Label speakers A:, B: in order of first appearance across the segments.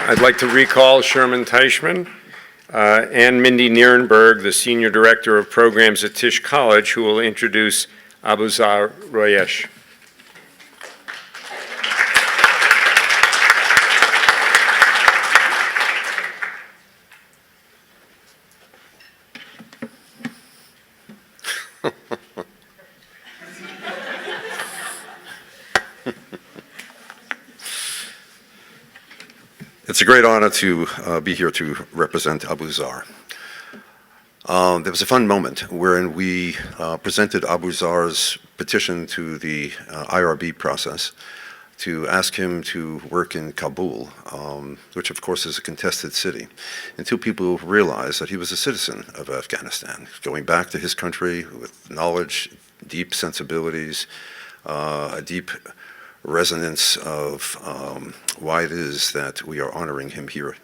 A: I'd like to recall Sherman Teichman and Mindy Nierenberg, the Senior Director of Programs at Tisch College, who will introduce Abuzar Royesh.
B: It's a great honor to be here to represent Abuzar. There was a fun moment wherein we presented Abuzar's petition to the IRB process to ask him to work in Kabul, which of course is a contested city, until people realized that he was a citizen of Afghanistan, going back to his country with knowledge, deep sensibilities, a deep resonance of why it is that we are honoring him here,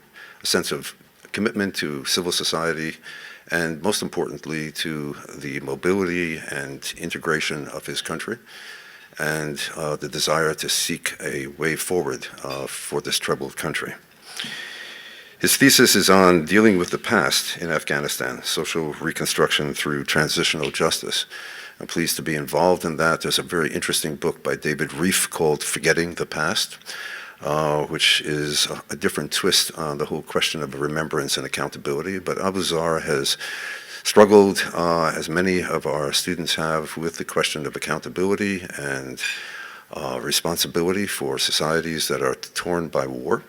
B: a sense of commitment to civil society, and most importantly to the mobility and integration of his country, and the desire to seek a way forward for this troubled country. His thesis is on dealing with the past in Afghanistan, social reconstruction through transitional justice. I'm pleased to be involved in that. There's a very interesting book by David Reif called Forgetting the Past, which is a different twist on the whole question of remembrance and accountability. But Abuzar has struggled, as many of our students have, with the question of accountability and responsibility for societies that are torn by war.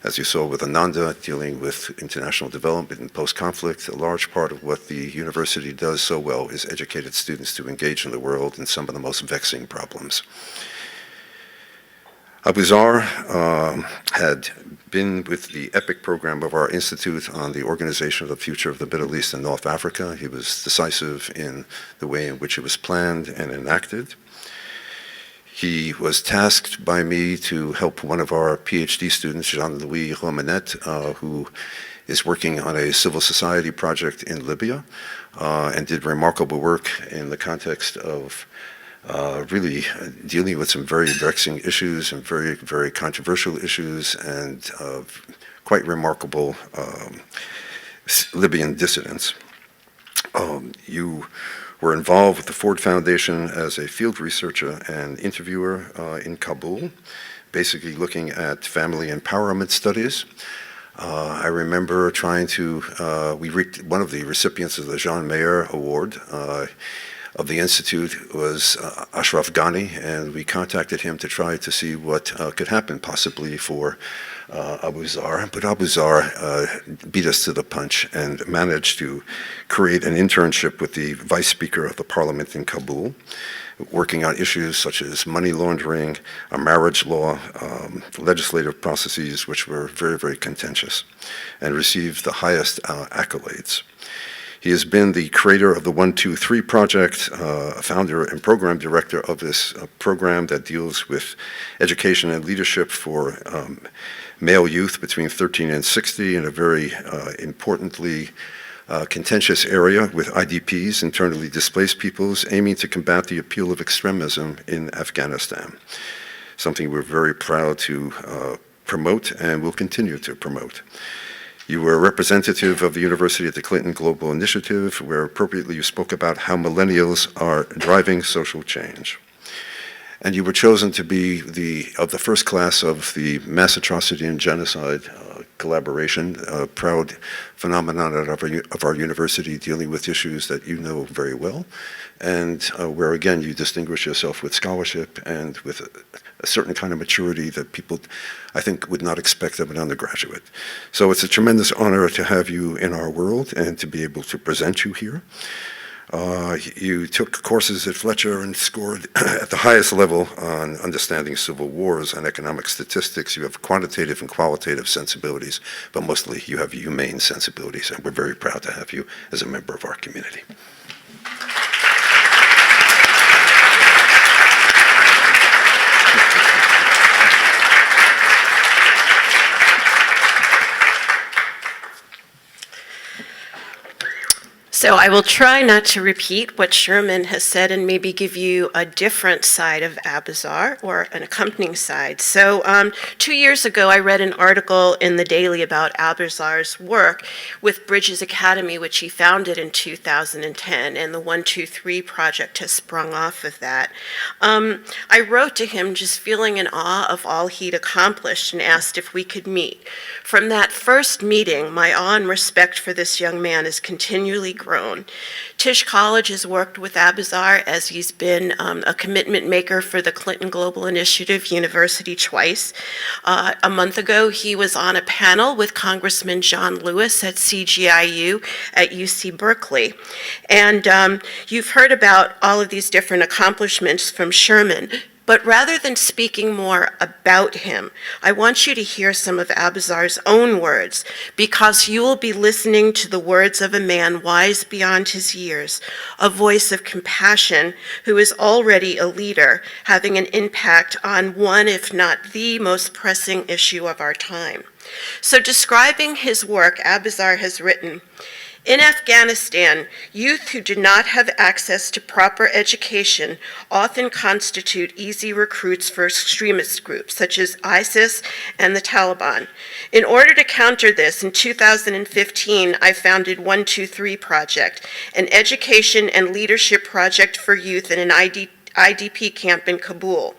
B: As you saw with Ananda, dealing with international development and post-conflict, a large part of what the university does so well is educate its students to engage in the world in some of the most vexing problems. Abuzar had been with the EPIC program of our institute on the organization of the future of the Middle East and North Africa. He was decisive in the way in which it was planned and enacted. He was tasked by me to help one of our PhD students, Jean-Louis Romanet, who is working on a civil society project in Libya, and did remarkable work in the context of really dealing with some very vexing issues and very, very controversial issues, and quite remarkable Libyan dissidents. You were involved with the Ford Foundation as a field researcher and interviewer in Kabul, basically looking at family empowerment studies. I remember trying to, one of the recipients of the Jean Mayer Award of the Institute was Ashraf Ghani, and we contacted him to try to see what could happen possibly for Abuzar. But Abuzar beat us to the punch and managed to create an internship with the Vice Speaker of the Parliament in Kabul, working on issues such as money laundering, marriage law, legislative processes, which were very, very contentious, and received the highest accolades. He has been the creator of the 123 Project, a founder and program director of this program that deals with education and leadership for male youth between 13 and 60 in a very importantly contentious area with IDPs, internally displaced peoples, aiming to combat the appeal of extremism in Afghanistan, something we're very proud to promote and will continue to promote. You were a representative of the University at the Clinton Global Initiative, where appropriately you spoke about how millennials are driving social change. And you were chosen to be the first class of the Mass Atrocity and Genocide collaboration, a proud phenomenon of our university, dealing with issues that you know very well, and where again you distinguish yourself with scholarship and with a certain kind of maturity that people, I think, would not expect of an undergraduate. So it's a tremendous honor to have you in our world and to be able to present you here. You took courses at Fletcher and scored at the highest level on understanding civil wars and economic statistics. You have quantitative and qualitative sensibilities, but mostly you have humane sensibilities, and we're very proud to have you as a member of our community.
C: So I will try not to repeat what Sherman has said and maybe give you a different side of Abuzar or an accompanying side. So 2 years ago, I read an article in the Daily about Abuzar's work with Bridges Academy, which he founded in 2010, and the 123 project has sprung off of that. I wrote to him just feeling in awe of all he'd accomplished and asked if we could meet. From that first meeting, my awe and respect for this young man has continually grown. Tisch College has worked with Abuzar as he's been a commitment maker for the Clinton Global Initiative University twice. A month ago, he was on a panel with Congressman John Lewis at CGIU at UC Berkeley. And you've heard about all of these different accomplishments from Sherman. But rather than speaking more about him, I want you to hear some of Abuzar's own words, because you will be listening to the words of a man wise beyond his years, a voice of compassion who is already a leader, having an impact on one, if not the most pressing issue of our time. So describing his work, Abuzar has written, "In Afghanistan, youth who do not have access to proper education often constitute easy recruits for extremist groups such as ISIS and the Taliban. In order to counter this, in 2015, I founded 123 Project, an education and leadership project for youth in an IDP camp in Kabul.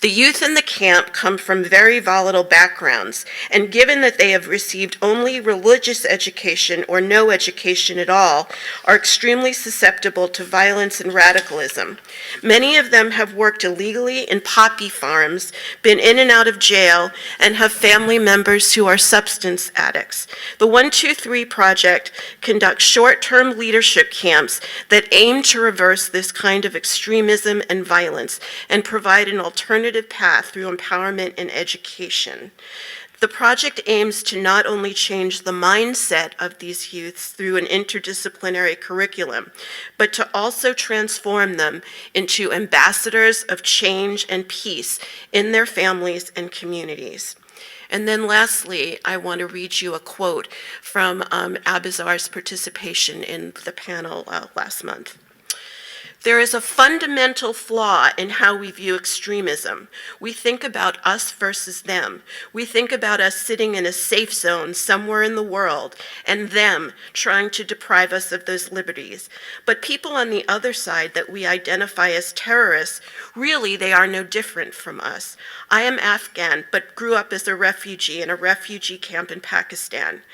C: The youth in the camp come from very volatile backgrounds, and given that they have received only religious education or no education at all, are extremely susceptible to violence and radicalism. Many of them have worked illegally in poppy farms, been in and out of jail, and have family members who are substance addicts. The 123 Project conducts short-term leadership camps that aim to reverse this kind of extremism and violence and provide an alternative path through empowerment and education. The project aims to not only change the mindset of these youths through an interdisciplinary curriculum, but to also transform them into ambassadors of change and peace in their families and communities." And then lastly, I want to read you a quote from Abuzar's participation in the panel last month. "There is a fundamental flaw in how we view extremism. We think about us versus them. We think about us sitting in a safe zone somewhere in the world and them trying to deprive us of those liberties. But people on the other side that we identify as terrorists, really they are no different from us. I am Afghan, but grew up as a refugee in a refugee camp in Pakistan.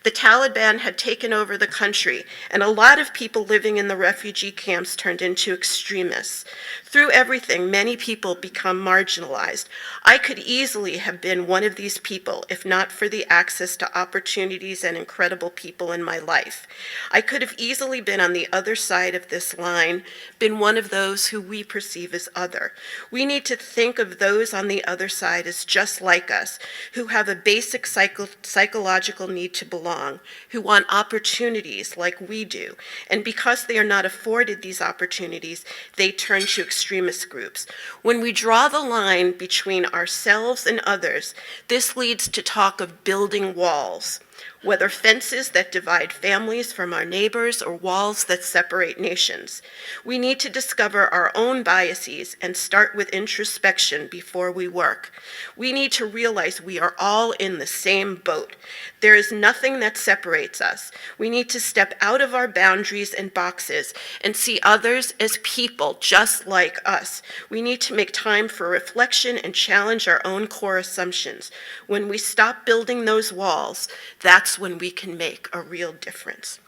C: The Taliban had taken over the country, and a lot of people living in the refugee camps turned into extremists. Through everything, many people become marginalized. I could easily have been one of these people if not for the access to opportunities and incredible people in my life. I could have easily been on the other side of this line, been one of those who we perceive as other. We need to think of those on the other side as just like us, who have a basic psychological need to belong, who want opportunities like we do, and because they are not afforded these opportunities, they turn to extremist groups. When we draw the line between ourselves and others, this leads to talk of building walls, whether fences that divide families from our neighbors or walls that separate nations. We need to discover our own biases and start with introspection before we work. We need to realize we are all in the same boat. There is nothing that separates us. We need to step out of our boundaries and boxes and see others as people just like us. We need to make time for reflection and challenge our own core assumptions. When we stop building those walls, that's when we can make a real difference.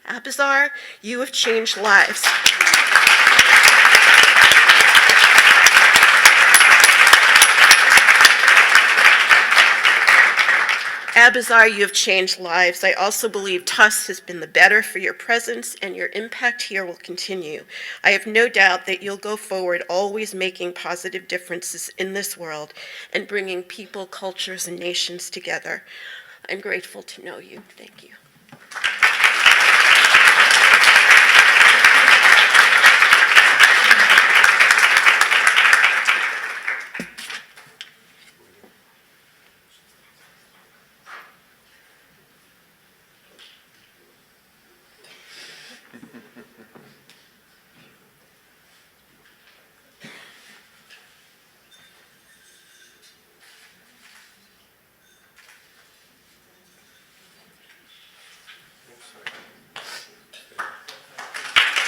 C: Abuzar, you have changed lives. Abuzar, you have changed lives. I also believe Tufts has been the better for your presence, and your impact here will continue. I have no doubt that you'll go forward always making positive differences in this world and bringing people, cultures, and nations together. I'm grateful to know you. Thank you.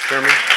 A: Chairman?